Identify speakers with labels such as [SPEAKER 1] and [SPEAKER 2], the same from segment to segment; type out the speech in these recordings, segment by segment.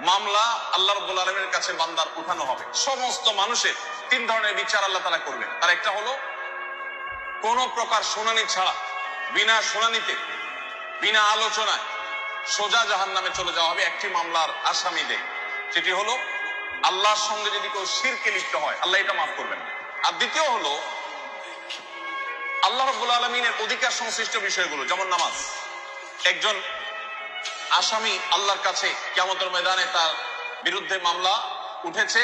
[SPEAKER 1] মামলা আল্লাহ রাব্বুল আলামিনের কাছে বান্দার উঠানো হবে। সমস্ত মানুষের তিন ধরনের বিচার আল্লাহ তাআলা করবেন। তার একটা হলো কোন প্রকার শুনানি ছাড়া, বিনা শুনানিতে, বিনা আলোচনায় সোজা জাহান্নামে চলে যাওয়া হবে একটি মামলার আসামিদের। সেটি হলো আল্লাহর সঙ্গে যদি কেউ শিরকে লিপ্ত হয়, আল্লাহ এটা মাফ করবেন না। আর দ্বিতীয় হলো আল্লাহ রাব্বুল আলামিনের অধিকার সংশ্লিষ্ট বিষয়গুলো, যেমন নামাজ। একজন আসামি আল্লাহর কাছে কিয়ামতের ময়দানে তার বিরুদ্ধে মামলা উঠেছে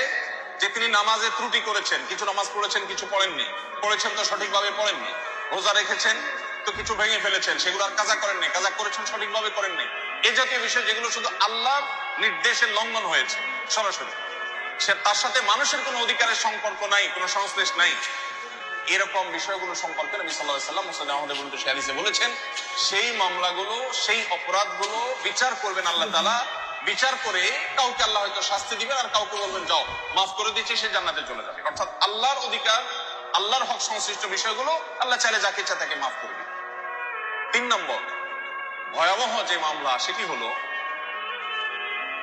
[SPEAKER 1] যে তিনি নামাজে ত্রুটি করেছেন, কিছু নামাজ পড়েছেন, কিছু পড়েননি, পড়েছেন তো সঠিকভাবে পড়েননি, রোজা রেখেছেন তো কিছু ভেঙে ফেলেছেন, সেগুলো আর কাজা করেননি, কাজা করেছেন সঠিকভাবে করেননি। এই জাতীয় বিষয় যেগুলো শুধু আল্লাহর নির্দেশের লঙ্ঘন হয়েছে সরাসরি, সে তার সাথে মানুষের কোনো অধিকারের সম্পর্ক নাই, কোনো সংশ্লেষ নাই, এরকম বিষয়গুলো সম্পর্কে নবী সাল্লাল্লাহু আলাইহি ওয়াসাল্লাম মুসনাদে আহমদে বর্ণিত হাদিসে বলেছেন, সেই মামলাগুলো, সেই অপরাধগুলো বিচার করবেন আল্লাহ তাআলা। বিচার করে কাউকে আল্লাহ হয়তো শাস্তি দিবেন, আর কাউকে বলবেন যাও মাফ করে দিচ্ছি, সে জান্নাতে চলে যাবে। অর্থাৎ আল্লাহর অধিকার, আল্লাহর হক সংশ্লিষ্ট বিষয়গুলো আল্লাহ চাইলে যাকে ইচ্ছা তাকে মাফ করবে। 3 নম্বর ভয়াবহ যে মামলা, সেটি হলো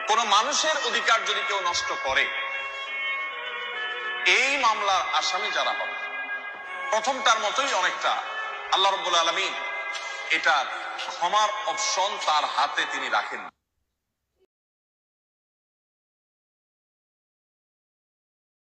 [SPEAKER 1] কোন মানুষের অধিকার যদি কেউ নষ্ট করে, এই মামলার আসামি যারা হবে, প্রথমটার মতোই অনেকটা আল্লাহ রাব্বুল আলামিন এটার ক্ষমার অপশন তার হাতে তিনি রাখেন।